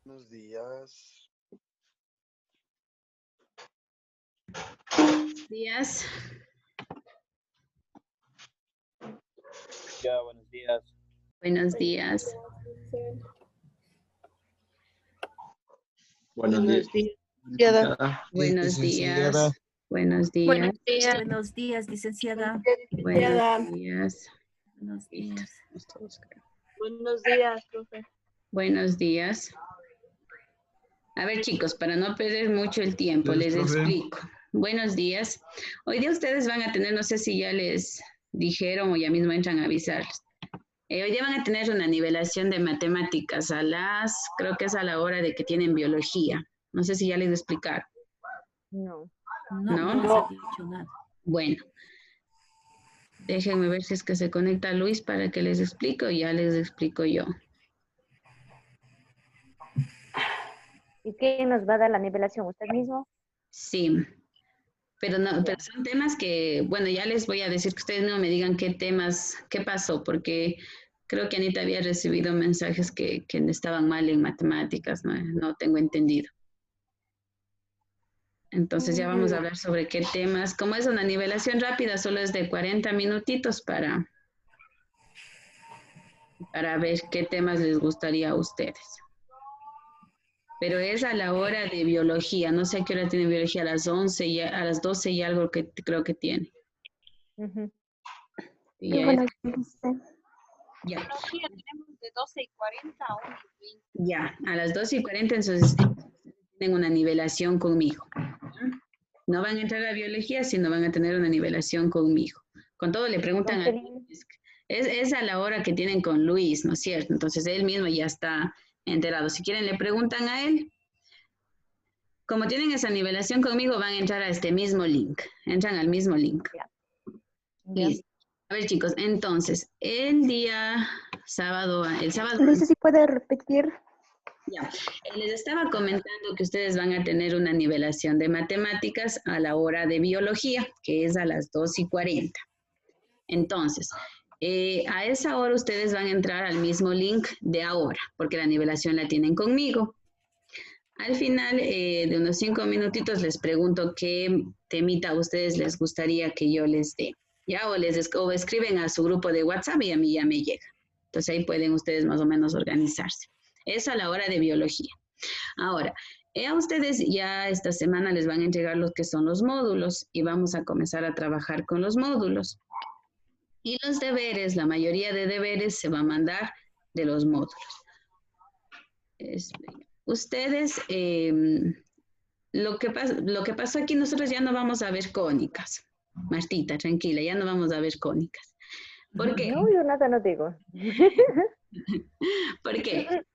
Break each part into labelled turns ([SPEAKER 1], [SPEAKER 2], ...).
[SPEAKER 1] Buenos días.
[SPEAKER 2] Días.
[SPEAKER 3] Ya, buenos días.
[SPEAKER 2] Buenos días.
[SPEAKER 4] Buenos días.
[SPEAKER 2] Buenos días. Buenos días.
[SPEAKER 5] Buenos días.
[SPEAKER 6] Buenos días, licenciada.
[SPEAKER 2] Buenos días.
[SPEAKER 6] Buenos días.
[SPEAKER 5] Buenos días, profe.
[SPEAKER 2] Buenos días. A ver, chicos, para no perder mucho el tiempo, les explico. Buenos días. Hoy día ustedes van a tener, no sé si ya les dijeron o ya mismo entran a avisarles. Hoy día van a tener una nivelación de matemáticas creo que es a la hora de que tienen biología. No sé si ya les explicaron.
[SPEAKER 5] No.
[SPEAKER 6] No les he dicho nada.
[SPEAKER 2] Bueno, déjenme ver si es que se conecta Luis para que les explique o ya les explico yo.
[SPEAKER 5] ¿Y quién nos va a dar la nivelación? ¿Usted mismo?
[SPEAKER 2] Sí, pero son temas que, bueno, ya les voy a decir que ustedes no me digan qué temas, qué pasó, porque creo que Anita había recibido mensajes que estaban mal en matemáticas, no tengo entendido. Entonces ya vamos a hablar sobre qué temas. Como es una nivelación rápida, solo es de 40 minutitos para ver qué temas les gustaría a ustedes. Pero es a la hora de biología. No sé a qué hora tiene biología, a las 11 y a las 12 y algo que creo que tiene. Y ya
[SPEAKER 7] bueno,
[SPEAKER 2] ya.
[SPEAKER 7] Biología tenemos de 12:40 a 1:20.
[SPEAKER 2] Ya, a las 12:40 entonces tienen una nivelación conmigo. No van a entrar a biología, sino van a tener una nivelación conmigo. Con todo le preguntan a Luis. Es a la hora que tienen con Luis, ¿no es cierto? Entonces él mismo ya está enterado. Si quieren le preguntan a él. Como tienen esa nivelación conmigo, van a entrar a este mismo link. Entran al mismo link. Listo. A ver, chicos, entonces, el sábado.
[SPEAKER 7] No sé si puede repetir.
[SPEAKER 2] Ya, les estaba comentando que ustedes van a tener una nivelación de matemáticas a la hora de biología, que es a las 2:40. Entonces, a esa hora ustedes van a entrar al mismo link de ahora, porque la nivelación la tienen conmigo. Al final de unos 5 minutitos les pregunto qué temita a ustedes les gustaría que yo les dé. ¿Ya? O escriben a su grupo de WhatsApp y a mí ya me llega. Entonces ahí pueden ustedes más o menos organizarse. Eso a la hora de biología. Ahora, a ustedes ya esta semana les van a entregar los que son los módulos y vamos a comenzar a trabajar con los módulos. Y los deberes, la mayoría de deberes se va a mandar de los módulos. Ustedes, lo que pasó aquí, nosotros ya no vamos a ver cónicas. Martita, tranquila, ya no vamos a ver cónicas. ¿Por qué?
[SPEAKER 5] No, yo nada no digo.
[SPEAKER 2] ¿Por qué?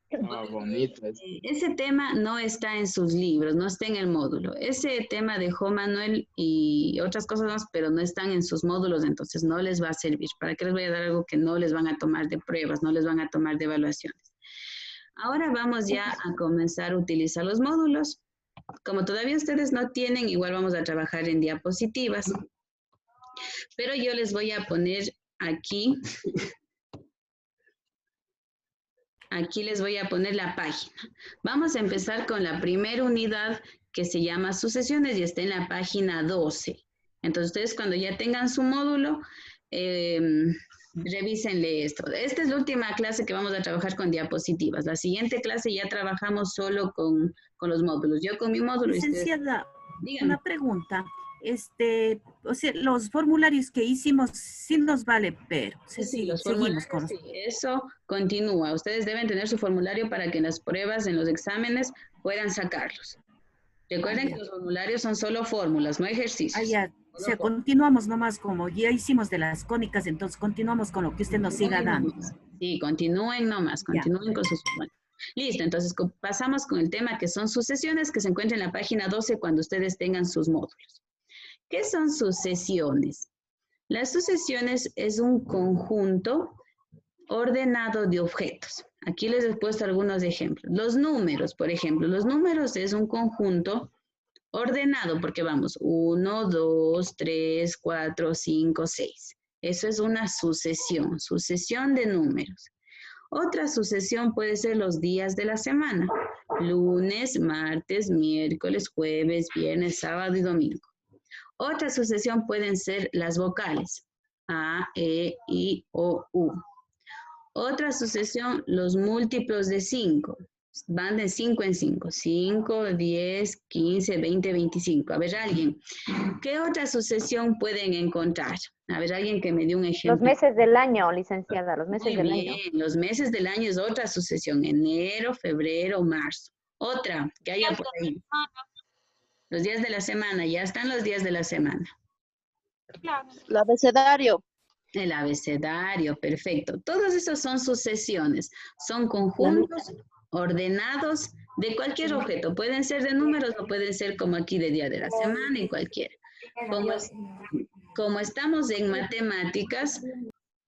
[SPEAKER 4] Bonito.
[SPEAKER 2] Ese tema no está en sus libros, no está en el módulo. Ese tema dejó Manuel y otras cosas más, pero no están en sus módulos, entonces no les va a servir. ¿Para qué les voy a dar algo que no les van a tomar de pruebas, no les van a tomar de evaluaciones? Ahora vamos ya a comenzar a utilizar los módulos. Como todavía ustedes no tienen, igual vamos a trabajar en diapositivas. Pero yo les voy a poner aquí les voy a poner la página. Vamos a empezar con la primera unidad que se llama sucesiones y está en la página 12. Entonces, ustedes cuando ya tengan su módulo, revísenle esto. Esta es la última clase que vamos a trabajar con diapositivas. La siguiente clase ya trabajamos solo con los módulos. Yo con mi módulo.
[SPEAKER 6] Licenciada,
[SPEAKER 2] díganme.
[SPEAKER 6] una pregunta. O sea, los formularios que hicimos sí nos vale, pero
[SPEAKER 2] sí, los formularios, sí, eso continúa. Ustedes deben tener su formulario para que en las pruebas, en los exámenes, puedan sacarlos. Recuerden que los formularios son solo fórmulas, no ejercicios.
[SPEAKER 6] O sea, continuamos nomás como ya hicimos de las cónicas, entonces continuamos con lo que usted nos siga dando.
[SPEAKER 2] Sí, continúen nomás, continúen con sus formularios. Listo, entonces pasamos con el tema que son sucesiones, que se encuentra en la página 12 cuando ustedes tengan sus módulos. ¿Qué son sucesiones? Las sucesiones es un conjunto ordenado de objetos. Aquí les he puesto algunos ejemplos. Los números, por ejemplo, los números es un conjunto ordenado porque vamos 1, 2, 3, 4, 5, 6. Eso es una sucesión de números. Otra sucesión puede ser los días de la semana. Lunes, martes, miércoles, jueves, viernes, sábado y domingo. Otra sucesión pueden ser las vocales. A, E, I, O, U. Otra sucesión, los múltiplos de 5. Van de 5 en 5. 5, 10, 15, 20, 25. A ver, alguien. ¿Qué otra sucesión pueden encontrar? A ver, alguien que me dé un ejemplo.
[SPEAKER 5] Los meses del año, licenciada, los meses
[SPEAKER 2] Muy
[SPEAKER 5] del
[SPEAKER 2] bien,
[SPEAKER 5] año.
[SPEAKER 2] los meses del año es otra sucesión. Enero, febrero, marzo. Otra, que haya por ahí. Los días de la semana, ya están los días de la semana.
[SPEAKER 7] El abecedario.
[SPEAKER 2] El abecedario, perfecto. Todos esos son sucesiones. Son conjuntos ordenados de cualquier objeto. Pueden ser de números o pueden ser como aquí de día de la semana y cualquiera. Como estamos en matemáticas,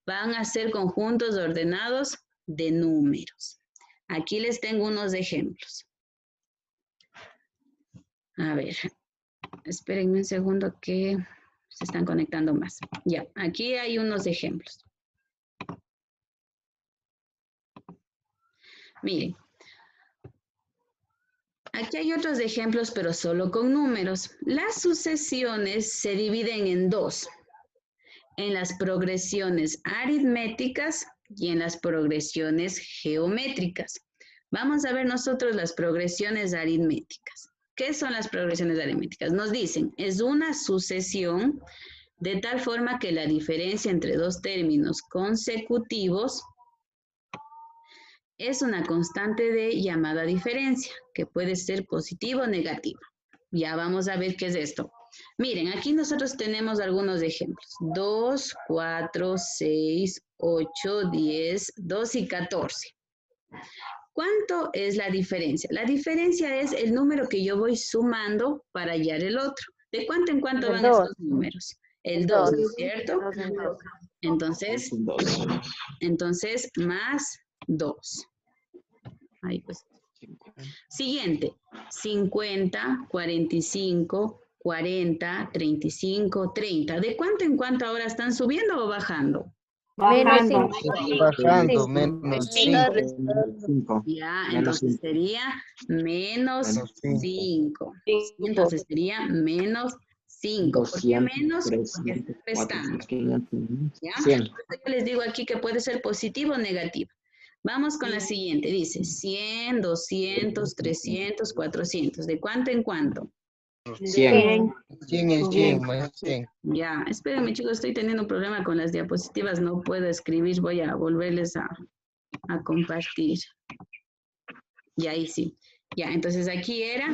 [SPEAKER 2] van a ser conjuntos ordenados de números. Aquí les tengo unos ejemplos. A ver, espérenme un segundo que se están conectando más. Ya, aquí hay unos ejemplos. Miren, aquí hay otros ejemplos, pero solo con números. Las sucesiones se dividen en dos. En las progresiones aritméticas y en las progresiones geométricas. Vamos a ver nosotros las progresiones aritméticas. ¿Qué son las progresiones aritméticas? Nos dicen, es una sucesión de tal forma que la diferencia entre dos términos consecutivos es una constante de llamada diferencia, que puede ser positiva o negativa. Ya vamos a ver qué es esto. Miren, aquí nosotros tenemos algunos ejemplos. 2, 4, 6, 8, 10, 2 y 14. ¿Cuánto es la diferencia? La diferencia es el número que yo voy sumando para hallar el otro. ¿De cuánto en cuánto van estos números? El 2, ¿no es cierto?
[SPEAKER 5] 2 en 2.
[SPEAKER 2] Entonces, más 2. Ahí pues. Siguiente, 50, 45, 40, 35, 30. ¿De cuánto en cuánto ahora están subiendo o bajando?
[SPEAKER 5] Bajando.
[SPEAKER 1] Bajando, menos 5.
[SPEAKER 2] Ya, entonces sería menos 5. Entonces sería menos 5. ¿Por qué menos? Porque está restando. ¿Ya? Entonces yo les digo aquí que puede ser positivo o negativo. Vamos con la siguiente. Dice 100, 200, 300, 400. ¿De cuánto en cuánto?
[SPEAKER 1] 100. 100 es 100, más 100.
[SPEAKER 2] Ya, espérenme chicos, estoy teniendo un problema con las diapositivas. No puedo escribir. Voy a volverles a compartir. Y ahí sí. Ya, entonces aquí era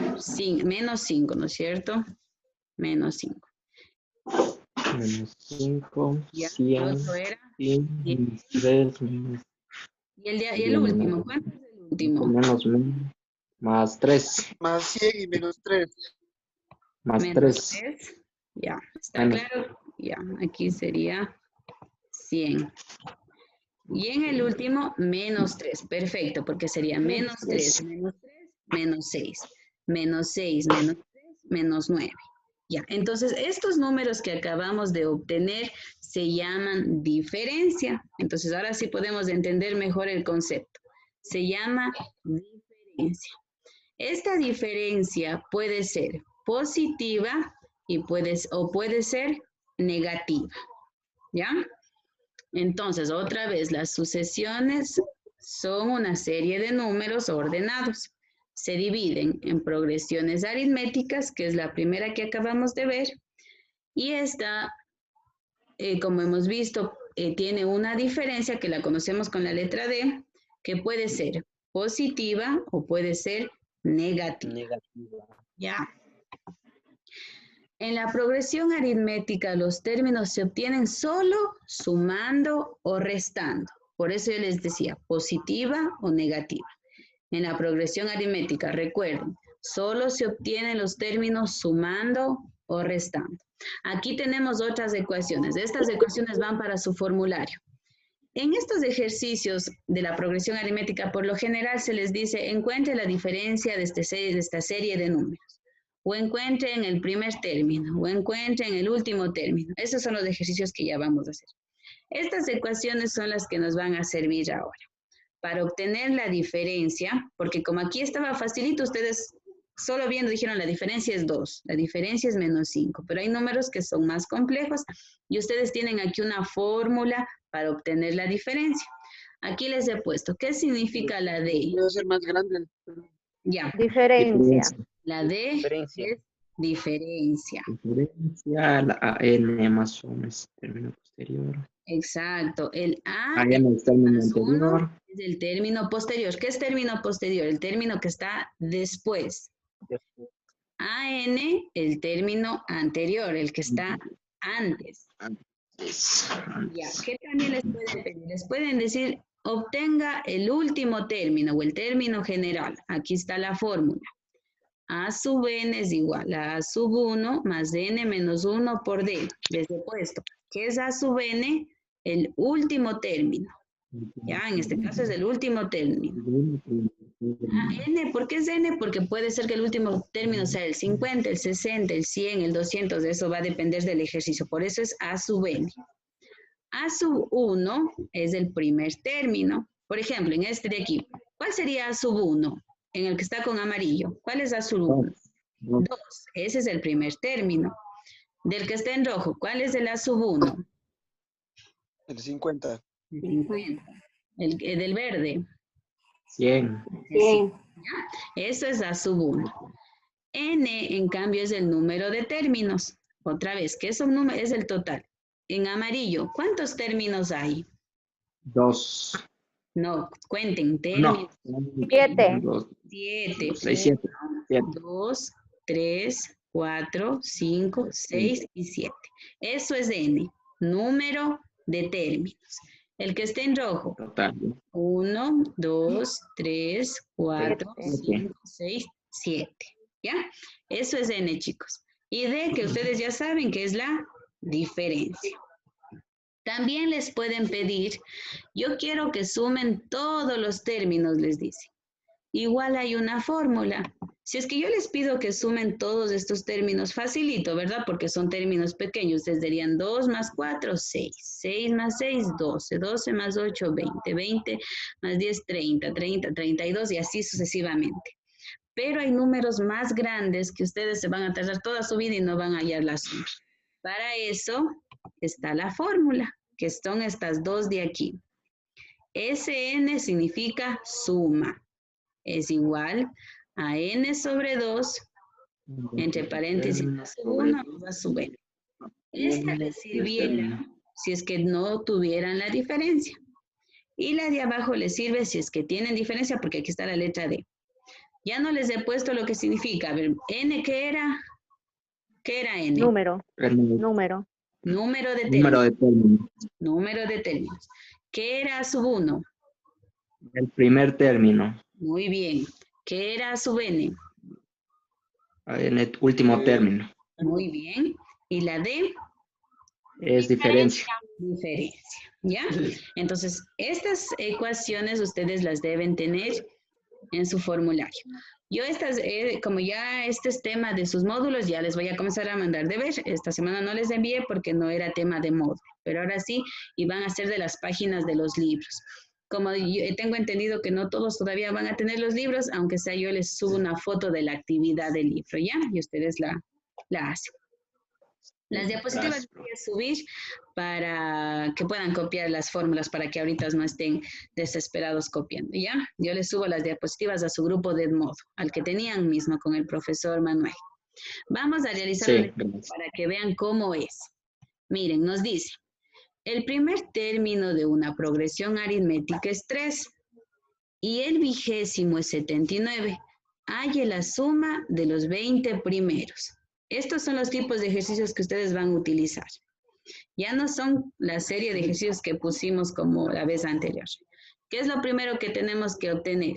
[SPEAKER 2] menos 5, ¿no es cierto? Menos 5.
[SPEAKER 1] Menos 5,
[SPEAKER 2] Ya,
[SPEAKER 1] 100,
[SPEAKER 2] el otro era
[SPEAKER 1] 100, menos 3, menos...
[SPEAKER 2] Y el último, ¿cuánto es el último?
[SPEAKER 1] Menos, más 3.
[SPEAKER 3] Más 100 y menos 3.
[SPEAKER 1] Más
[SPEAKER 2] Menos
[SPEAKER 1] 3.
[SPEAKER 2] 3. Ya, ¿está claro? Ya, aquí sería 100. Y en el último, menos 3. Perfecto, porque sería menos 3, menos 3, menos 6. Menos 6, menos 3, menos 9. Ya, entonces estos números que acabamos de obtener se llaman diferencia. Entonces ahora sí podemos entender mejor el concepto. Se llama diferencia. Esta diferencia puede ser positiva o puede ser negativa. ¿Ya? Entonces, otra vez, las sucesiones son una serie de números ordenados. Se dividen en progresiones aritméticas, que es la primera que acabamos de ver, y esta, como hemos visto, tiene una diferencia que la conocemos con la letra D, que puede ser positiva o puede ser negativa. ¿Ya? En la progresión aritmética, los términos se obtienen solo sumando o restando. Por eso yo les decía, positiva o negativa. En la progresión aritmética, recuerden, solo se obtienen los términos sumando o restando. Aquí tenemos otras ecuaciones. Estas ecuaciones van para su formulario. En estos ejercicios de la progresión aritmética, por lo general se les dice, encuentre la diferencia de esta serie de números. O encuentre en el primer término, o encuentre en el último término. Esos son los ejercicios que ya vamos a hacer. Estas ecuaciones son las que nos van a servir ahora. para obtener la diferencia, porque como aquí estaba facilito, ustedes solo viendo dijeron la diferencia es 2, la diferencia es menos 5, pero hay números que son más complejos y ustedes tienen aquí una fórmula para obtener la diferencia. Aquí les he puesto, ¿qué significa la D?
[SPEAKER 1] Puede ser más grande.
[SPEAKER 2] Ya,
[SPEAKER 5] Diferencia.
[SPEAKER 2] la D
[SPEAKER 1] Diferencia.
[SPEAKER 2] es diferencia.
[SPEAKER 3] Diferencia, la AN más 1 es término posterior.
[SPEAKER 2] Exacto, el A
[SPEAKER 3] AN es término
[SPEAKER 2] más 1
[SPEAKER 3] anterior.
[SPEAKER 2] es el término posterior. ¿Qué es término posterior? El término que está después. AN, el término anterior, el que está antes. Ya, ¿qué también les pueden pedir? Les pueden decir, obtenga el último término o el término general. Aquí está la fórmula. A sub n es igual a A sub 1 más n menos 1 por d. Les he puesto. ¿Qué es A sub n? El último término. Ya, en este caso es el último término. N, ¿por qué es N? Porque puede ser que el último término sea el 50, el 60, el 100, el 200, de eso va a depender del ejercicio. Por eso es A sub N. A sub 1 es el primer término. Por ejemplo, en este de aquí, ¿cuál sería A sub 1? En el que está con amarillo. ¿Cuál es A sub 1? 2. Ese es el primer término. Del que está en rojo, ¿cuál es el A sub 1?
[SPEAKER 1] El 50.
[SPEAKER 2] 50. El del verde.
[SPEAKER 3] 100.
[SPEAKER 2] Eso es A sub 1. N, en cambio, es el número de términos. Otra vez, ¿qué es un número? Es el total. En amarillo, ¿cuántos términos hay?
[SPEAKER 3] 2.
[SPEAKER 2] No, cuenten, términos.
[SPEAKER 3] No.
[SPEAKER 5] 7.
[SPEAKER 2] 7.
[SPEAKER 3] 7.
[SPEAKER 2] 2, 3, 4, 5, 6 y 7. Eso es N, número de términos. El que esté en rojo.
[SPEAKER 3] Total.
[SPEAKER 2] 1, 2, 3, 4,
[SPEAKER 5] 7.
[SPEAKER 2] 5, 6, 7. ¿Ya? Eso es N, chicos. Y D, que ustedes ya saben que es la diferencia. También les pueden pedir, yo quiero que sumen todos los términos, les dice. Igual hay una fórmula. Si es que yo les pido que sumen todos estos términos, facilito, ¿verdad? Porque son términos pequeños. Ustedes dirían 2 más 4, 6. 6 más 6, 12. 12 más 8, 20. 20 más 10, 30. 30, 32 y así sucesivamente. Pero hay números más grandes que ustedes se van a tardar toda su vida y no van a hallar la suma. Para eso está la fórmula, que son estas dos de aquí. Sn significa suma. Es igual a n sobre 2, entre paréntesis, a sub 1 a sub n. Esta les sirviera si es que no tuvieran la diferencia. Y la de abajo les sirve si es que tienen diferencia, porque aquí está la letra D. Ya no les he puesto lo que significa. A ver, N, ¿qué era? ¿Qué era N?
[SPEAKER 5] Número. Número.
[SPEAKER 2] Número de
[SPEAKER 3] Número de términos.
[SPEAKER 2] Número de términos. ¿Qué era sub 1?
[SPEAKER 3] El primer término.
[SPEAKER 2] Muy bien. ¿Qué era sub n?
[SPEAKER 3] En el último término.
[SPEAKER 2] Muy bien. ¿Y la D?
[SPEAKER 3] Es diferencia.
[SPEAKER 2] Diferencia. ¿Ya? Entonces, estas ecuaciones ustedes las deben tener en su formulario. Yo como ya este es tema de sus módulos, ya les voy a comenzar a mandar deber. Esta semana no les envié porque no era tema de módulo, pero ahora sí, y van a ser de las páginas de los libros. Como yo tengo entendido que no todos todavía van a tener los libros, aunque sea yo les subo una foto de la actividad del libro, ¿ya? Y ustedes la hacen. Las diapositivas voy a subir para que puedan copiar las fórmulas para que ahorita no estén desesperados copiando, ¿ya? Yo les subo las diapositivas a su grupo de Edmodo, al que tenían mismo con el profesor Manuel. Vamos a realizar un ejemplo para que vean cómo es. Miren, nos dice, el primer término de una progresión aritmética es 3 y el 20º es 79. Halle la suma de los 20 primeros. Estos son los tipos de ejercicios que ustedes van a utilizar. Ya no son la serie de ejercicios que pusimos como la vez anterior. ¿Qué es lo primero que tenemos que obtener?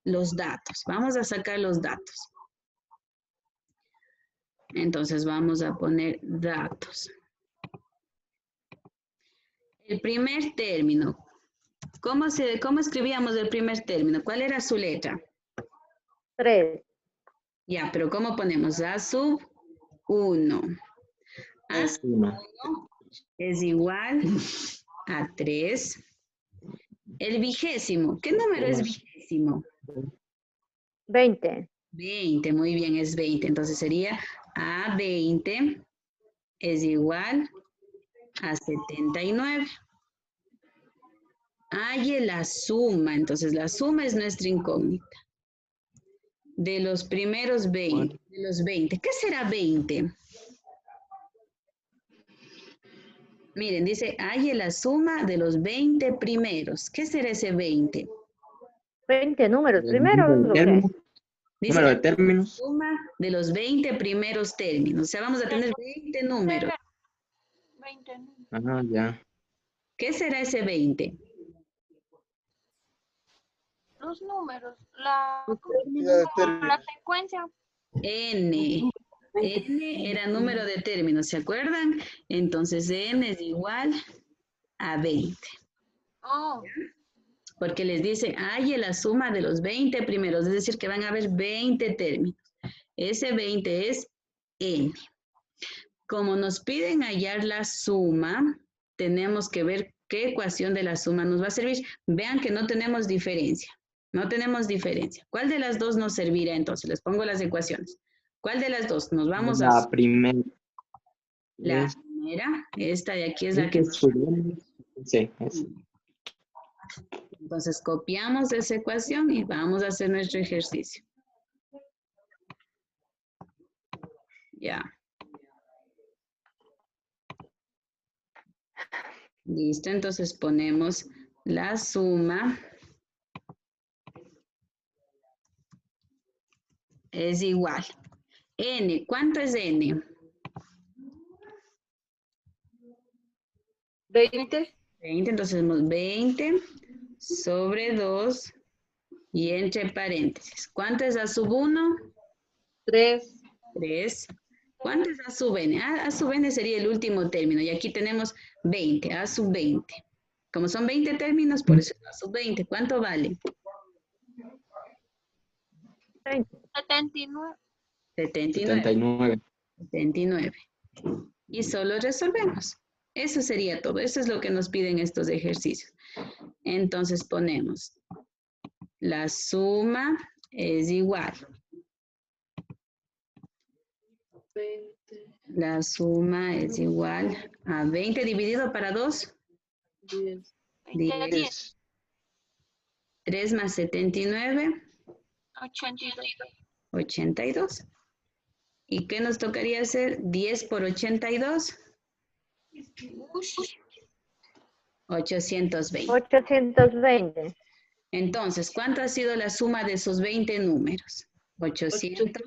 [SPEAKER 2] Los datos. Vamos a sacar los datos. Entonces vamos a poner datos. El primer término. ¿Cómo escribíamos el primer término? ¿Cuál era su letra?
[SPEAKER 5] 3.
[SPEAKER 2] Ya, pero ¿cómo ponemos? A sub 1. A sub 1 es igual a 3. El vigésimo. ¿Qué número es vigésimo?
[SPEAKER 5] 20.
[SPEAKER 2] 20, muy bien, es 20. Entonces sería A20 es igual a 79. Halle la suma. Entonces la suma es nuestra incógnita. De los primeros 20. De los 20. ¿Qué será 20? Miren, dice, halle la suma de los 20 primeros. ¿Qué será ese 20?
[SPEAKER 5] 20 números.
[SPEAKER 3] El
[SPEAKER 5] Primero,
[SPEAKER 3] número de
[SPEAKER 5] ¿lo que es?
[SPEAKER 3] términos.
[SPEAKER 2] Dice,
[SPEAKER 3] Número de
[SPEAKER 2] la
[SPEAKER 3] términos.
[SPEAKER 2] suma de los 20 primeros términos. O sea, vamos a tener 20 números.
[SPEAKER 7] 20.
[SPEAKER 3] Ah, ya.
[SPEAKER 2] ¿Qué será ese 20?
[SPEAKER 7] Los números, la secuencia.
[SPEAKER 2] N. N era número de términos, ¿se acuerdan? Entonces N es igual a 20.
[SPEAKER 7] Oh,
[SPEAKER 2] Porque les dice, halle la suma de los 20 primeros, es decir, que van a haber 20 términos. Ese 20 es N. Como nos piden hallar la suma, tenemos que ver qué ecuación de la suma nos va a servir. Vean que no tenemos diferencia. No tenemos diferencia. ¿Cuál de las dos nos servirá entonces? Les pongo las ecuaciones. ¿Cuál de las dos? Nos vamos a...
[SPEAKER 3] La primera.
[SPEAKER 2] La
[SPEAKER 3] Es-
[SPEAKER 2] primera, esta de aquí es la
[SPEAKER 3] es
[SPEAKER 2] que...
[SPEAKER 3] que subimos. Sí, es.
[SPEAKER 2] Entonces copiamos esa ecuación y vamos a hacer nuestro ejercicio. Ya. Listo, entonces ponemos la suma es igual. N, ¿cuánto es N?
[SPEAKER 7] 20.
[SPEAKER 2] 20, entonces tenemos 20 sobre 2 y entre paréntesis. ¿Cuánto es A sub 1?
[SPEAKER 7] 3.
[SPEAKER 2] 3. ¿Cuánto es A sub n? A sub n sería el último término y aquí tenemos 20, A sub 20. Como son 20 términos, por eso es A sub 20. ¿Cuánto vale?
[SPEAKER 7] 79.
[SPEAKER 2] 79.
[SPEAKER 3] 79.
[SPEAKER 2] 79. Y solo resolvemos. Eso sería todo. Eso es lo que nos piden estos ejercicios. Entonces ponemos la suma es igual. La suma es igual a 20 dividido para 2.
[SPEAKER 7] 10.
[SPEAKER 2] 10. 3 más 79.
[SPEAKER 7] 82.
[SPEAKER 2] 82. ¿Y qué nos tocaría hacer? 10 por 82. 820.
[SPEAKER 5] 820.
[SPEAKER 2] Entonces, ¿cuánto ha sido la suma de esos 20 números? 820.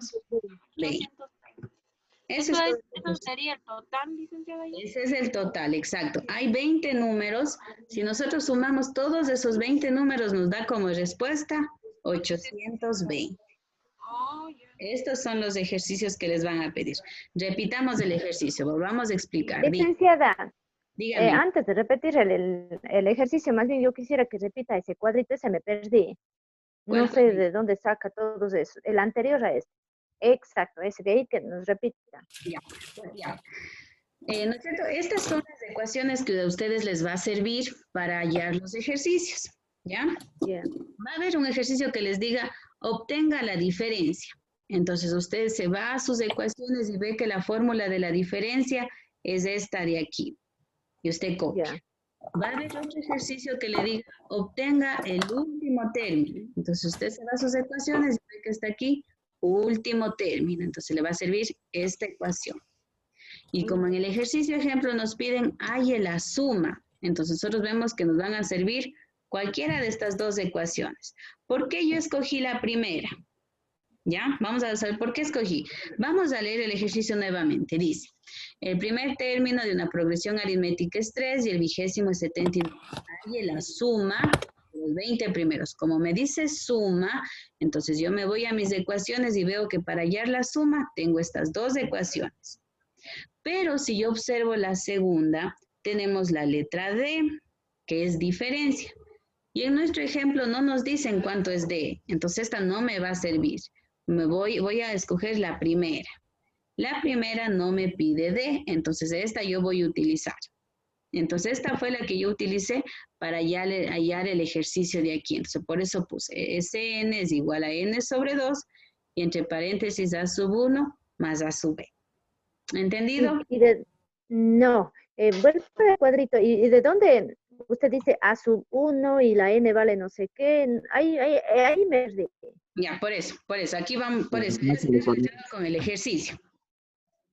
[SPEAKER 2] Ese
[SPEAKER 7] Eso sería el total, licenciada.
[SPEAKER 2] ese es el total, exacto. Hay 20 números. Si nosotros sumamos todos esos 20 números, nos da como respuesta 820.
[SPEAKER 7] Oh, ya.
[SPEAKER 2] Estos son los ejercicios que les van a pedir. Repitamos el ejercicio, volvamos a explicar.
[SPEAKER 5] Licenciada,
[SPEAKER 2] Dígame.
[SPEAKER 5] antes de repetir el ejercicio, más bien yo quisiera que repita ese cuadrito, ese me perdí.
[SPEAKER 2] ¿Cuál
[SPEAKER 5] No sé
[SPEAKER 2] cuadrito?
[SPEAKER 5] de dónde saca todos eso. El anterior a este. Exacto, ese de ahí que nos repita.
[SPEAKER 2] Ya. ¿No es cierto? Estas son las ecuaciones que a ustedes les va a servir para hallar los ejercicios. ¿Ya?
[SPEAKER 5] Ya.
[SPEAKER 2] Va a haber un ejercicio que les diga, obtenga la diferencia. Entonces usted se va a sus ecuaciones y ve que la fórmula de la diferencia es esta de aquí. Y usted copia.
[SPEAKER 5] Ya.
[SPEAKER 2] Va a haber otro ejercicio que le diga, obtenga el último término. Entonces usted se va a sus ecuaciones y ve que está aquí, último término. Entonces le va a servir esta ecuación. Y como en el ejercicio ejemplo nos piden, halle la suma. Entonces nosotros vemos que nos van a servir cualquiera de estas dos ecuaciones. ¿Por qué yo escogí la primera? ¿Ya? Vamos a saber por qué escogí. Vamos a leer el ejercicio nuevamente. Dice, el primer término de una progresión aritmética es 3 y el vigésimo es 79. Halle la suma de los 20 primeros. Como me dice suma, entonces yo me voy a mis ecuaciones y veo que para hallar la suma tengo estas dos ecuaciones. Pero si yo observo la segunda, tenemos la letra D, que es diferencia. Y en nuestro ejemplo no nos dicen cuánto es D, entonces esta no me va a servir. Voy a escoger la primera. La primera no me pide D, entonces esta yo voy a utilizar. Entonces, esta fue la que yo utilicé para hallar el ejercicio de aquí. Entonces, por eso puse Sn es igual a n sobre 2 y entre paréntesis a sub 1 más a sub b. ¿Entendido?
[SPEAKER 5] No, vuelvo al cuadrito. ¿Y de dónde usted dice a sub 1 y la n vale no sé qué? Ahí me perdí.
[SPEAKER 2] Ya, por eso. Aquí vamos, por eso.
[SPEAKER 3] No se le pone.
[SPEAKER 2] Con el ejercicio.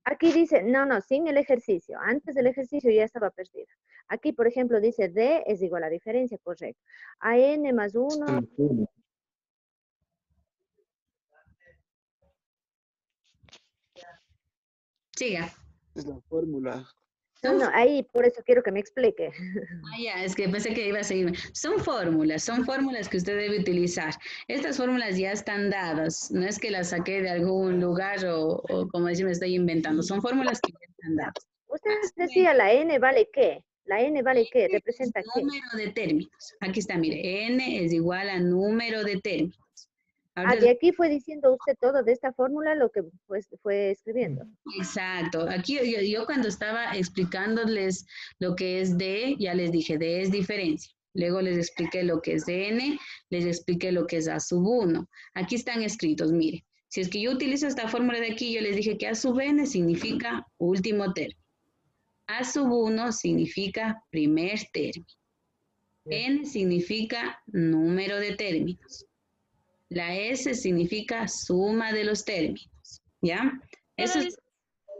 [SPEAKER 5] Aquí dice, no, sin el ejercicio. Antes del ejercicio ya estaba perdida. Aquí, por ejemplo, dice D es igual a diferencia, correcto. A n más 1.
[SPEAKER 2] Siga.
[SPEAKER 1] Es la fórmula.
[SPEAKER 5] No, ahí por eso quiero que me explique.
[SPEAKER 2] Ya, es que pensé que iba a seguirme. Son fórmulas que usted debe utilizar. Estas fórmulas ya están dadas, no es que las saqué de algún lugar o como decir, me estoy inventando. Son fórmulas que ya están dadas.
[SPEAKER 5] Usted decía, ¿la n vale qué? ¿La n vale qué? ¿Representa qué?
[SPEAKER 2] Número de términos. Aquí está, mire, n es igual a número de términos. Ahora,
[SPEAKER 5] de aquí fue diciendo usted todo de esta fórmula lo que pues, fue escribiendo.
[SPEAKER 2] exacto. Aquí yo cuando estaba explicándoles lo que es D, ya les dije, D es diferencia. Luego les expliqué lo que es N, les expliqué lo que es A sub 1. Aquí están escritos, mire. Si es que yo utilizo esta fórmula de aquí, yo les dije que A sub N significa último término. A sub 1 significa primer término. N significa número de términos. La S significa suma de los términos, ¿ya? Eso es.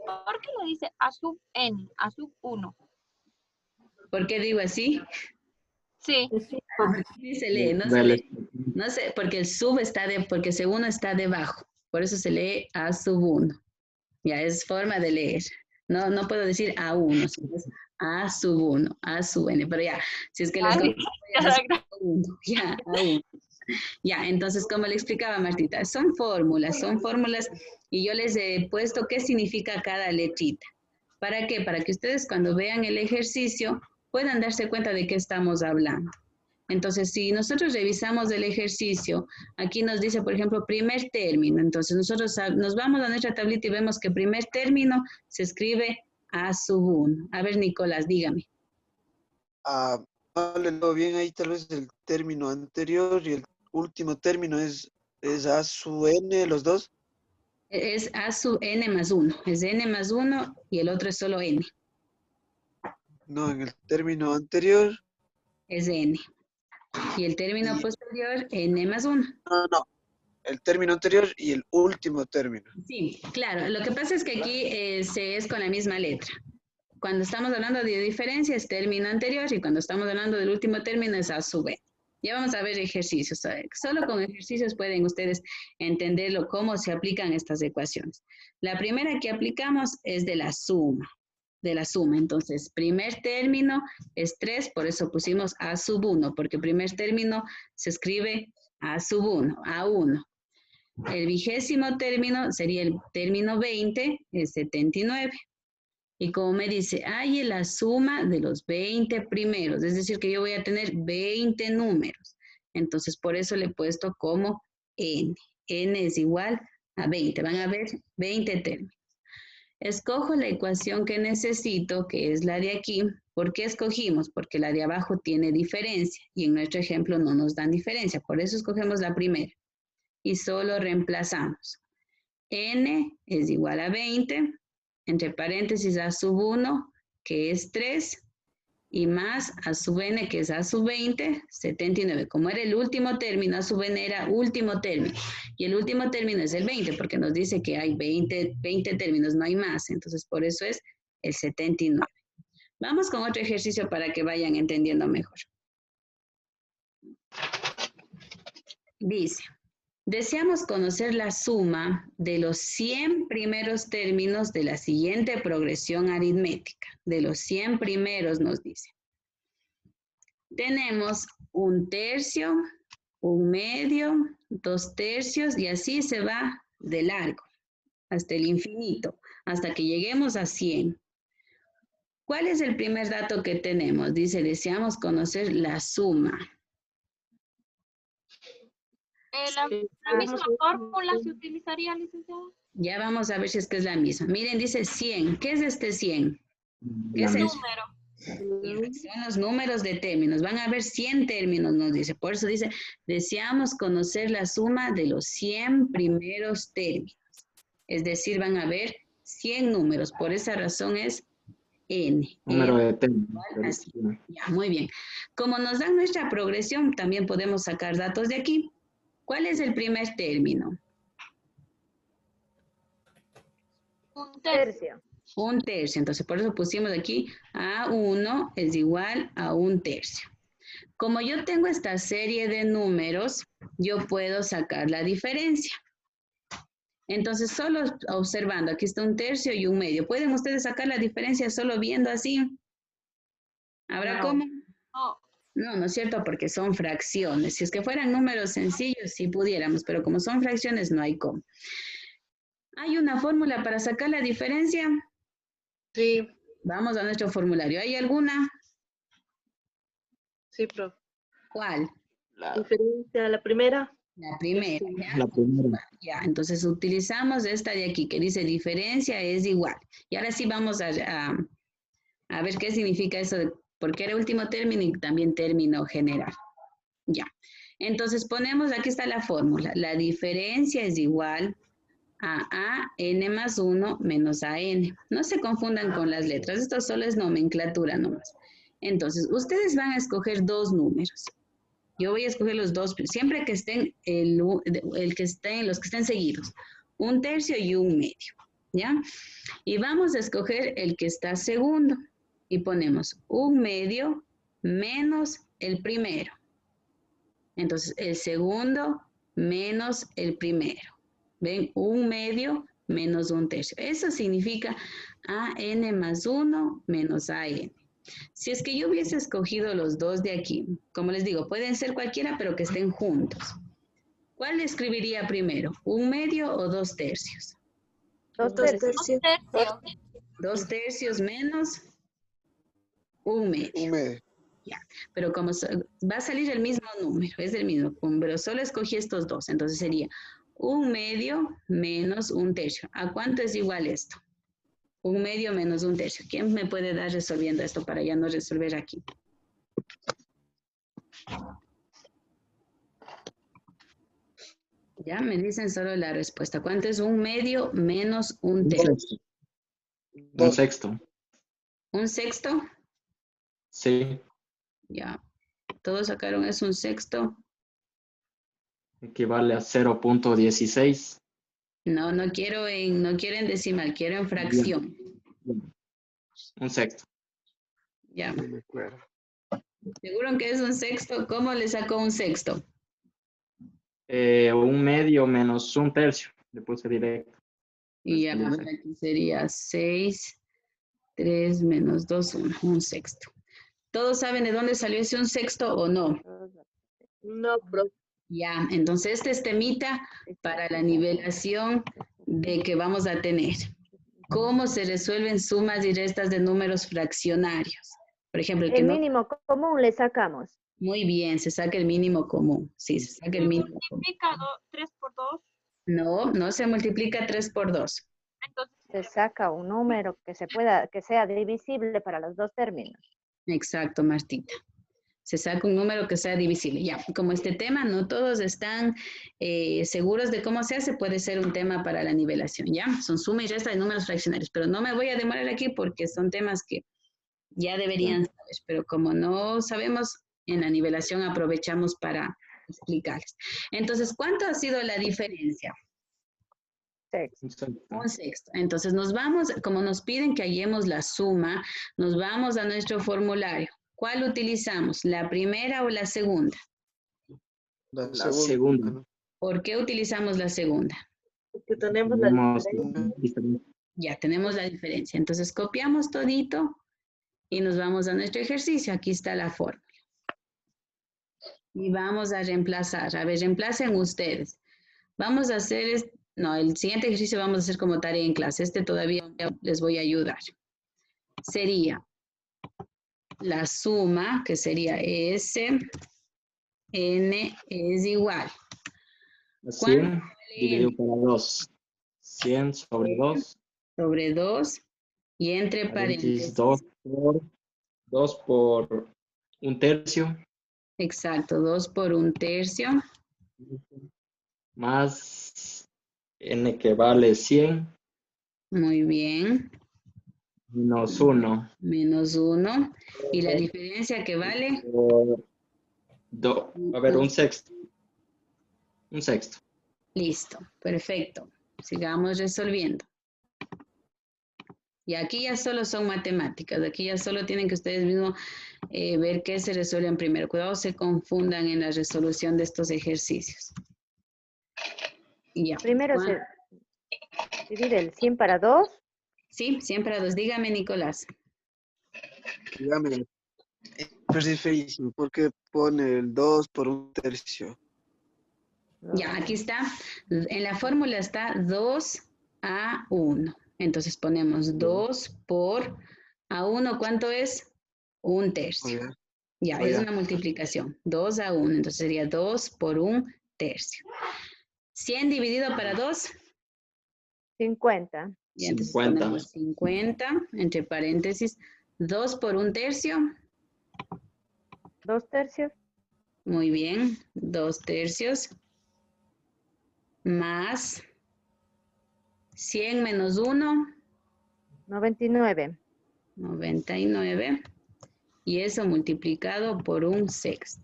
[SPEAKER 7] ¿Por qué le dice a sub n, a sub 1?
[SPEAKER 2] ¿Por qué digo así?
[SPEAKER 7] Sí.
[SPEAKER 2] Sí se lee, no sé, porque el sub porque ese 1 está debajo, por eso se lee a sub 1. Ya, es forma de leer. No puedo decir a 1, sino es a sub 1, a sub n, pero ya, si es que les ya, a 1. Ya, entonces, como le explicaba Martita, son fórmulas y yo les he puesto qué significa cada letrita. ¿Para qué? Para que ustedes cuando vean el ejercicio puedan darse cuenta de qué estamos hablando. Entonces, si nosotros revisamos el ejercicio, aquí nos dice, por ejemplo, primer término. Entonces, nosotros nos vamos a nuestra tablita y vemos que primer término se escribe A sub 1. A ver, Nicolás, dígame.
[SPEAKER 1] No le leo bien ahí, tal vez el término anterior y el último término es A sub n, los dos.
[SPEAKER 2] Es A sub n más 1. Es n más 1 y el otro es solo n.
[SPEAKER 1] No, en el término anterior.
[SPEAKER 2] Es n. Y el término posterior, n más 1.
[SPEAKER 1] No. El término anterior y el último término.
[SPEAKER 2] Sí, claro. Lo que pasa es que aquí se es con la misma letra. Cuando estamos hablando de diferencia es término anterior y cuando estamos hablando del último término es A sub n. Ya vamos a ver ejercicios. Solo con ejercicios pueden ustedes entenderlo, cómo se aplican estas ecuaciones. La primera que aplicamos es de la suma. Entonces, primer término es 3, por eso pusimos A sub 1, porque primer término se escribe A sub 1, A1. El 20º término sería el término 20, es 79. Y como me dice, hay la suma de los 20 primeros, es decir, que yo voy a tener 20 números. Entonces, por eso le he puesto como n. N es igual a 20. Van a ver 20 términos. Escojo la ecuación que necesito, que es la de aquí. ¿Por qué escogimos? Porque la de abajo tiene diferencia y en nuestro ejemplo no nos dan diferencia. Por eso escogemos la primera y solo reemplazamos. N es igual a 20, entre paréntesis A sub 1, que es 3, y más A sub n, que es A sub 20, 79. Como era el último término, A sub n era último término. Y el último término es el 20, porque nos dice que hay 20 términos, no hay más. Entonces, por eso es el 79. Vamos con otro ejercicio para que vayan entendiendo mejor. Dice, deseamos conocer la suma de los 100 primeros términos de la siguiente progresión aritmética. De los 100 primeros nos dice. Tenemos 1/3, 1/2, 2/3 y así se va de largo hasta el infinito, hasta que lleguemos a 100. ¿Cuál es el primer dato que tenemos? Dice, deseamos conocer la suma.
[SPEAKER 7] La misma fórmula se utilizaría, licenciada.
[SPEAKER 2] Ya vamos a ver si es que es la misma. Miren, dice 100. ¿Qué es este 100? ¿Qué es
[SPEAKER 3] La
[SPEAKER 2] el
[SPEAKER 3] misma.
[SPEAKER 7] Número.
[SPEAKER 2] Son los números de términos. Van a haber 100 términos, nos dice. Por eso dice, deseamos conocer la suma de los 100 primeros términos. Es decir, van a haber 100 números. Por esa razón es N.
[SPEAKER 3] Número de términos.
[SPEAKER 2] Así. Ya, muy bien. Como nos dan nuestra progresión, también podemos sacar datos de aquí. ¿Cuál es el primer término?
[SPEAKER 7] Un tercio.
[SPEAKER 5] Tercio.
[SPEAKER 2] 1/3. Entonces, por eso pusimos aquí A1 es igual a 1/3. Como yo tengo esta serie de números, yo puedo sacar la diferencia. Entonces, solo observando, aquí está 1/3 y 1/2. ¿Pueden ustedes sacar la diferencia solo viendo así? ¿Habrá
[SPEAKER 5] No.
[SPEAKER 2] cómo?
[SPEAKER 7] No.
[SPEAKER 2] No, no es cierto, porque son fracciones. Si es que fueran números sencillos, sí pudiéramos, pero como son fracciones, no hay cómo. ¿Hay una fórmula para sacar la diferencia?
[SPEAKER 4] Sí,
[SPEAKER 2] Vamos a nuestro formulario. ¿Hay alguna?
[SPEAKER 4] sí, profe.
[SPEAKER 2] ¿Cuál?
[SPEAKER 3] La,
[SPEAKER 4] Diferencia a la primera.
[SPEAKER 2] La primera.
[SPEAKER 4] Sí.
[SPEAKER 2] ¿Ya?
[SPEAKER 3] la primera.
[SPEAKER 2] Ya, entonces utilizamos esta de aquí que dice diferencia es igual. Y ahora sí vamos a ver qué significa eso de porque era último término y también término general. Ya. Entonces ponemos, aquí está la fórmula. La diferencia es igual a n más 1 menos a n. No se confundan con las letras. Esto solo es nomenclatura nomás. Entonces, ustedes van a escoger dos números. Yo voy a escoger los dos, siempre que estén los que estén seguidos. 1/3 y 1/2, ¿ya? Y vamos a escoger el que está segundo. Y ponemos 1/2 menos el primero. Entonces, el segundo menos el primero. ¿Ven? 1/2 menos 1/3. Eso significa AN más 1 menos AN. Si es que yo hubiese escogido los dos de aquí, como les digo, pueden ser cualquiera, pero que estén juntos. ¿Cuál escribiría primero? ¿1/2 o 2/3?
[SPEAKER 5] 2/3.
[SPEAKER 7] 2/3.
[SPEAKER 2] 2/3 menos 1/2.
[SPEAKER 1] 1/2.
[SPEAKER 2] Ya, pero como va a salir el mismo número, es el mismo, pero solo escogí estos dos, entonces sería 1/2 menos 1/3. ¿A cuánto es igual esto? 1/2 menos 1/3. ¿Quién me puede dar resolviendo esto para ya no resolver aquí? Ya me dicen solo la respuesta. ¿Cuánto es 1/2 menos
[SPEAKER 3] Un
[SPEAKER 2] 1/3?
[SPEAKER 3] sexto. Un sexto.
[SPEAKER 2] ¿1/6?
[SPEAKER 3] Sí.
[SPEAKER 2] Ya. Todos sacaron es 1/6.
[SPEAKER 3] Equivale a 0.16.
[SPEAKER 2] No, no quiero en decimal, quiero en fracción.
[SPEAKER 3] Un sexto.
[SPEAKER 2] Ya.
[SPEAKER 1] No me acuerdo.
[SPEAKER 2] ¿Seguro que es 1/6? ¿Cómo le sacó 1/6?
[SPEAKER 3] 1/2 menos 1/3. Le puse directo.
[SPEAKER 2] Y ya, aquí sería 6, 3 menos 2, 1, 1/6. ¿Todos saben de dónde salió ese 1/6 o no?
[SPEAKER 4] No, profe.
[SPEAKER 2] Ya, entonces este es temita para la nivelación de que vamos a tener. ¿Cómo se resuelven sumas y restas de números fraccionarios? Por ejemplo, el que
[SPEAKER 5] El
[SPEAKER 2] no...
[SPEAKER 5] mínimo común le sacamos.
[SPEAKER 2] Muy bien, se saca el mínimo común. Sí, se saca el mínimo común.
[SPEAKER 7] Multiplica 3 por 2.
[SPEAKER 2] No, no se multiplica 3 por 2.
[SPEAKER 7] Entonces,
[SPEAKER 5] Se saca un número que sea divisible para los dos términos.
[SPEAKER 2] Exacto, Martita. Se saca un número que sea divisible. Ya, como este tema no todos están seguros de cómo se hace, puede ser un tema para la nivelación, ¿ya? Son suma y resta de números fraccionarios, pero no me voy a demorar aquí porque son temas que ya deberían saber, pero como no sabemos, en la nivelación aprovechamos para explicarles. Entonces, ¿cuánto ha sido la diferencia?
[SPEAKER 5] Sexto.
[SPEAKER 3] Un sexto.
[SPEAKER 2] 1/6. Entonces nos vamos, como nos piden que hallemos la suma, nos vamos a nuestro formulario. ¿Cuál utilizamos? ¿La primera o la segunda?
[SPEAKER 1] La
[SPEAKER 3] La
[SPEAKER 1] segunda.
[SPEAKER 3] segunda.
[SPEAKER 2] ¿Por qué utilizamos la segunda?
[SPEAKER 4] Porque tenemos la
[SPEAKER 3] Tenemos
[SPEAKER 4] diferencia.
[SPEAKER 3] diferencia.
[SPEAKER 2] Ya tenemos la diferencia. Entonces copiamos todito y nos vamos a nuestro ejercicio. Aquí está la fórmula. Y vamos a reemplazar. A ver, reemplacen ustedes. Vamos a hacer, no, el siguiente ejercicio vamos a hacer como tarea en clase. Este todavía les voy a ayudar. Sería la suma, que sería S, N es igual.
[SPEAKER 3] 100 dividido por 2. 100 sobre 2.
[SPEAKER 2] Sobre 2 y entre paréntesis
[SPEAKER 3] 2 por 2 por 1/3
[SPEAKER 2] Exacto, 2 por 1/3
[SPEAKER 3] más n que vale 100
[SPEAKER 2] muy bien,
[SPEAKER 3] menos 1
[SPEAKER 2] menos 1 y la diferencia que vale
[SPEAKER 3] por a ver, un sexto. Un sexto.
[SPEAKER 2] listo, perfecto. Sigamos resolviendo. Y aquí ya solo son matemáticas, aquí ya solo tienen que ustedes mismos ver qué se resuelven primero. Cuidado, se confundan en la resolución de estos ejercicios. Ya.
[SPEAKER 5] Primero se divide el 100 para 2.
[SPEAKER 2] Sí, siempre a 2. Dígame, Nicolás.
[SPEAKER 1] Dígame, perdí feísimo, ¿por qué pone el 2 por 1/3?
[SPEAKER 2] Ya, aquí está. En la fórmula está 2 a 1. Entonces ponemos 2 por a 1, ¿cuánto es? 1/3.
[SPEAKER 1] Oiga,
[SPEAKER 2] Ya, es una multiplicación. 2 a 1, entonces sería 2 por 1/3. 100 dividido para 2.
[SPEAKER 5] 50.
[SPEAKER 2] Y entonces
[SPEAKER 3] 50.
[SPEAKER 2] ponemos 50, entre paréntesis, 2 por 1/3.
[SPEAKER 5] 2/3.
[SPEAKER 2] Muy bien, 2/3. Más 100 menos 1.
[SPEAKER 5] 99.
[SPEAKER 2] 99. Y eso multiplicado por 1/6.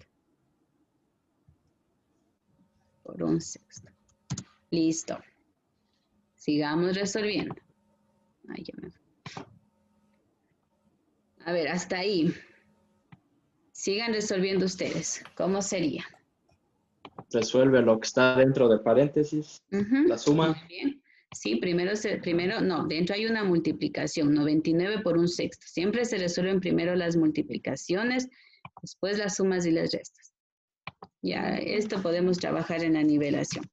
[SPEAKER 2] Por 1/6. Listo. Sigamos resolviendo. Ay, ya me fui. A ver, hasta ahí. Sigan resolviendo ustedes. ¿Cómo sería?
[SPEAKER 3] Resuelve lo que está dentro de paréntesis.
[SPEAKER 2] Ujú.
[SPEAKER 3] La suma.
[SPEAKER 2] Muy bien. Sí, primero, no, dentro hay una multiplicación, 99 por 1/6. Siempre se resuelven primero las multiplicaciones, después las sumas y las restas. Ya, esto podemos trabajar en la nivelación.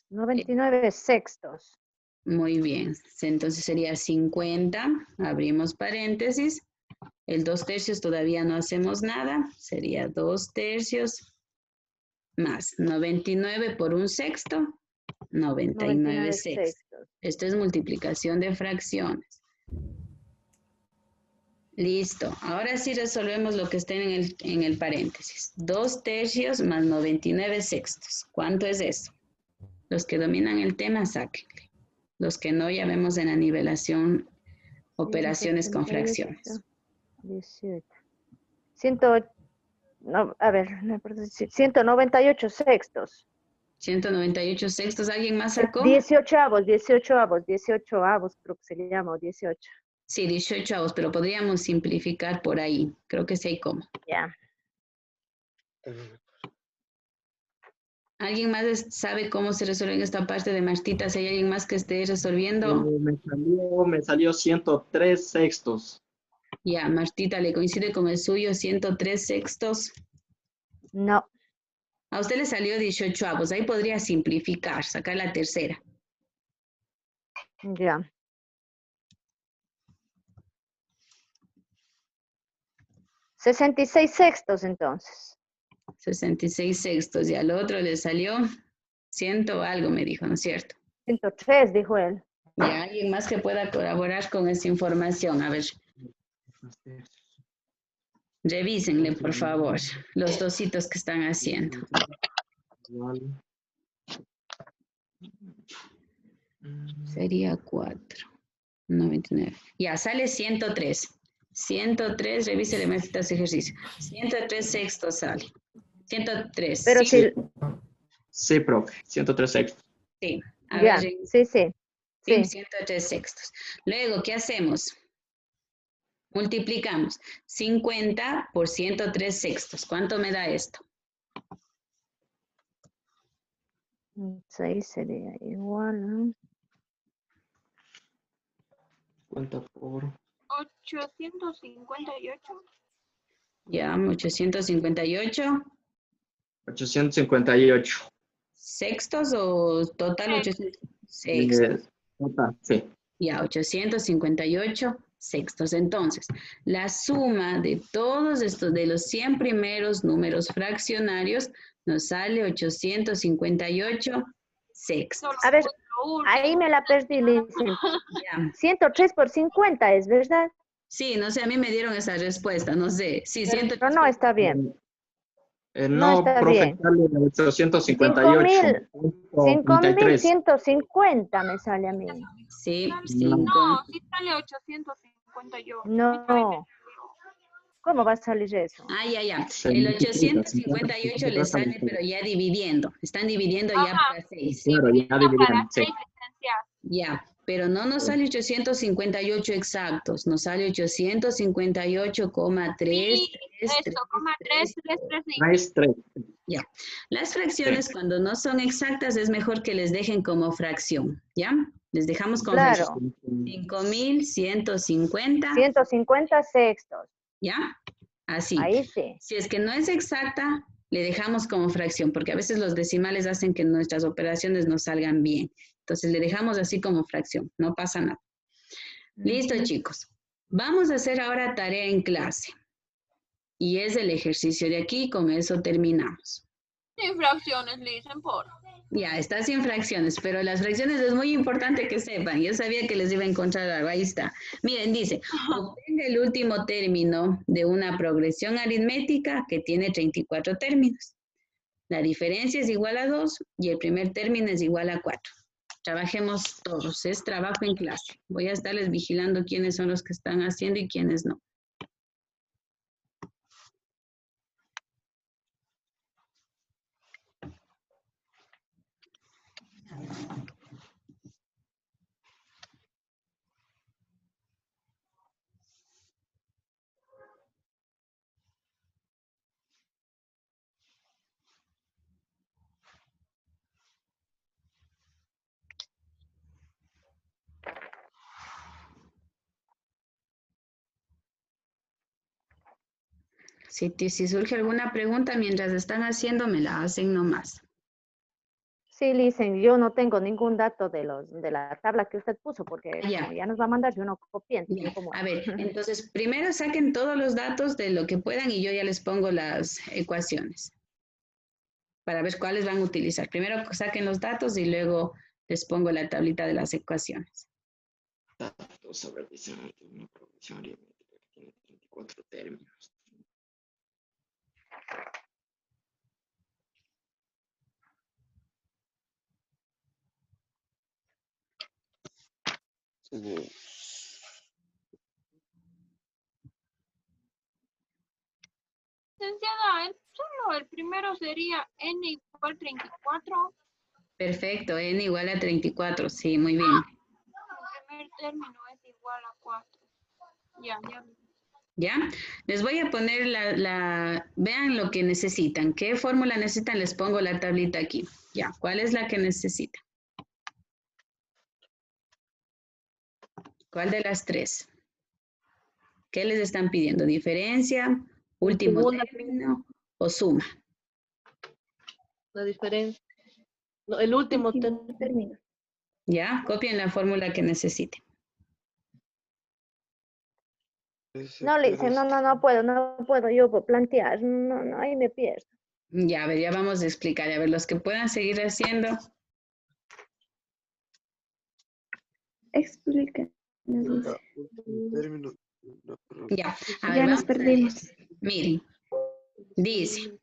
[SPEAKER 5] 99 sextos.
[SPEAKER 2] Muy bien, entonces sería 50, abrimos paréntesis, el 2/3 todavía no hacemos nada, sería 2/3 más 99 por 1/6, 99 sextos. Esto es multiplicación de fracciones. Listo, ahora sí resolvemos lo que está en el paréntesis. 2/3 más 99 sextos. ¿Cuánto es eso? Los que dominan el tema, sáquenle. Los que no, ya vemos en la nivelación operaciones con fracciones.
[SPEAKER 5] 18. 198 sextos.
[SPEAKER 2] 198 sextos, ¿alguien más sacó?
[SPEAKER 5] 18 avos, 18 avos, 18 avos, creo que se le llama, 18.
[SPEAKER 2] Sí, 18 avos, pero podríamos simplificar por ahí. Creo que sí hay cómo.
[SPEAKER 5] Ya.
[SPEAKER 2] ¿Alguien más sabe cómo se resuelve en esta parte de Martita? Si hay alguien más que esté resolviendo.
[SPEAKER 3] Me salió 103 sextos.
[SPEAKER 2] Ya, Martita, ¿le coincide con el suyo 103 sextos?
[SPEAKER 5] No.
[SPEAKER 2] A usted le salió 18 avos. Ahí podría simplificar, sacar la tercera.
[SPEAKER 5] Ya. $66 sextos entonces.
[SPEAKER 2] 66 sextos. Y al otro le salió 100 algo, me dijo, ¿no es cierto?
[SPEAKER 5] 103, dijo él.
[SPEAKER 2] ¿Y alguien más que pueda colaborar con esa información? A ver. Revísenle, por favor, los dositos que están haciendo. Sería 4. 99. Ya, sale 103. 103, revísele más este ejercicio. 103 sextos sale. 103.
[SPEAKER 5] Pero
[SPEAKER 2] sí.
[SPEAKER 5] si...
[SPEAKER 3] Sí, profe. 103 sextos.
[SPEAKER 2] Sí. A
[SPEAKER 5] Ya,
[SPEAKER 2] ver,
[SPEAKER 5] sí.
[SPEAKER 2] sí,
[SPEAKER 5] Sí.
[SPEAKER 2] 103 sextos. Luego, ¿qué hacemos? Multiplicamos 50 por 103 sextos. ¿Cuánto me da esto?
[SPEAKER 5] 6 sería igual, ¿no?
[SPEAKER 3] 50 por...
[SPEAKER 7] 858.
[SPEAKER 2] Ya, 858.
[SPEAKER 3] 858.
[SPEAKER 2] ¿Sextos o total 800? Sextos.
[SPEAKER 3] Sí.
[SPEAKER 2] Ya, 858 sextos. Entonces, la suma de todos estos, de los 100 primeros números fraccionarios, nos sale 858 sextos.
[SPEAKER 5] A ver, ahí me la perdí, Liz.
[SPEAKER 2] Ya.
[SPEAKER 5] 103 por 50, ¿es verdad?
[SPEAKER 2] Sí, no sé, a mí me dieron esa respuesta, no sé. Sí,
[SPEAKER 5] Pero no está bien. No
[SPEAKER 3] No,
[SPEAKER 5] está
[SPEAKER 3] profe,
[SPEAKER 5] bien.
[SPEAKER 3] sale 858.
[SPEAKER 5] 5.150 me sale a mí.
[SPEAKER 2] Sí,
[SPEAKER 3] No.
[SPEAKER 2] 5.
[SPEAKER 7] No, sí sale 858.
[SPEAKER 5] No. ¿Cómo va a salir eso?
[SPEAKER 2] Ah, ya.
[SPEAKER 3] Se
[SPEAKER 2] El
[SPEAKER 3] multiplica,
[SPEAKER 2] 858 le sale, pero ya dividiendo. Están dividiendo ya
[SPEAKER 7] Ajá.
[SPEAKER 2] para 6.
[SPEAKER 3] Claro, ya
[SPEAKER 7] Para
[SPEAKER 3] dividieron. Sí.
[SPEAKER 7] 6 licenciados.
[SPEAKER 2] Ya, pero no nos sale 858 exactos, nos sale 858,3.
[SPEAKER 7] Sí, eso, coma 3335.
[SPEAKER 3] Raíz 3.
[SPEAKER 2] Ya. Las fracciones cuando no son exactas es mejor que les dejen como fracción, ¿ya? Les dejamos como
[SPEAKER 5] Claro.
[SPEAKER 2] fracción. 5.150,
[SPEAKER 5] 150 sextos.
[SPEAKER 2] ¿ya? Así.
[SPEAKER 5] Ahí sí.
[SPEAKER 2] Si es que no es exacta, le dejamos como fracción, porque a veces los decimales hacen que nuestras operaciones no salgan bien. Entonces le dejamos así como fracción, no pasa nada. Listo, chicos. Vamos a hacer ahora tarea en clase. Y es el ejercicio de aquí, con eso terminamos.
[SPEAKER 7] Sin fracciones, le dicen por.
[SPEAKER 2] Ya, está sin fracciones, pero las fracciones es muy importante que sepan. Yo sabía que les iba a encontrar algo, ahí está. Miren, dice, obtenga el último término de una progresión aritmética que tiene 34 términos. La diferencia es igual a 2 y el primer término es igual a 4. Trabajemos todos, es trabajo en clase. Voy a estarles vigilando quiénes son los que están haciendo y quiénes no. Si surge alguna pregunta mientras están haciendo, me la hacen nomás.
[SPEAKER 5] Sí, Licen, yo no tengo ningún dato de la tabla que usted puso, porque
[SPEAKER 2] Ya.
[SPEAKER 5] como ya nos va a mandar, yo no copié.
[SPEAKER 2] Bien,
[SPEAKER 5] ¿Cómo?
[SPEAKER 2] a ver, entonces primero saquen todos los datos de lo que puedan y yo ya les pongo las ecuaciones para ver cuáles van a utilizar. Primero saquen los datos y luego les pongo la tablita de las ecuaciones.
[SPEAKER 3] Datos sobre diseño de una progresión aritmética que tiene 34 términos.
[SPEAKER 7] Licenciada, solo el primero sería n igual 34.
[SPEAKER 2] Perfecto, n igual a 34, sí, muy bien.
[SPEAKER 7] El primer término es igual a 4. Ya.
[SPEAKER 2] ¿Ya? Les voy a poner vean lo que necesitan. ¿Qué fórmula necesitan? Les pongo la tablita aquí. Ya, ¿cuál es la que necesitan? ¿Cuál de las tres? ¿Qué les están pidiendo? ¿Diferencia, último
[SPEAKER 4] Segunda.
[SPEAKER 2] término o suma?
[SPEAKER 4] La diferencia. No, el último término.
[SPEAKER 2] ¿Ya? Copien la fórmula que necesiten.
[SPEAKER 5] No, Licen, no puedo yo plantear. No, ahí me pierdo.
[SPEAKER 2] Ya, a ver, ya vamos a explicar. A ver, los que puedan seguir haciendo.
[SPEAKER 8] Explica.
[SPEAKER 2] Ya, a ver,
[SPEAKER 8] Ya nos
[SPEAKER 2] vamos a ver.
[SPEAKER 8] perdimos.
[SPEAKER 2] Miren, dice,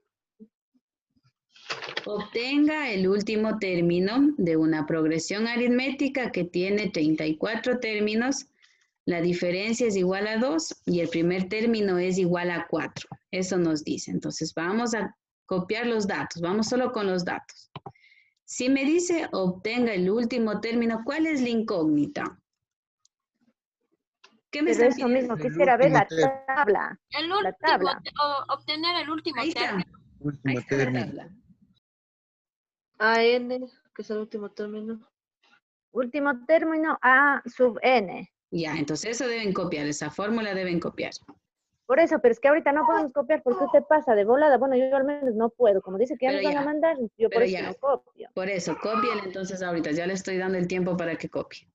[SPEAKER 2] obtenga el último término de una progresión aritmética que tiene 34 términos. La diferencia es igual a 2 y el primer término es igual a 4. Eso nos dice. Entonces, vamos a copiar los datos. Vamos solo con los datos. Si me dice obtenga el último término, ¿cuál es la incógnita? ¿Qué me
[SPEAKER 5] Pero
[SPEAKER 2] está
[SPEAKER 5] eso
[SPEAKER 2] pidiendo?
[SPEAKER 5] mismo, quisiera ver la tabla.
[SPEAKER 7] El
[SPEAKER 5] La
[SPEAKER 7] último,
[SPEAKER 5] tabla.
[SPEAKER 7] obtener el último
[SPEAKER 2] Ahí está.
[SPEAKER 7] término.
[SPEAKER 2] Ahí está la tabla.
[SPEAKER 4] AN, que es el último término.
[SPEAKER 5] Último término, A sub N.
[SPEAKER 2] Ya, entonces eso deben copiar, esa fórmula deben copiar.
[SPEAKER 5] Por eso, pero es que ahorita no podemos copiar porque usted pasa de volada. Bueno, yo al menos no puedo. Como dice que ya
[SPEAKER 2] Pero
[SPEAKER 5] nos van a
[SPEAKER 2] ya,
[SPEAKER 5] mandar, yo por
[SPEAKER 2] pero
[SPEAKER 5] eso
[SPEAKER 2] ya.
[SPEAKER 5] no copio.
[SPEAKER 2] Por eso, copien entonces ahorita, ya le estoy dando el tiempo para que copie.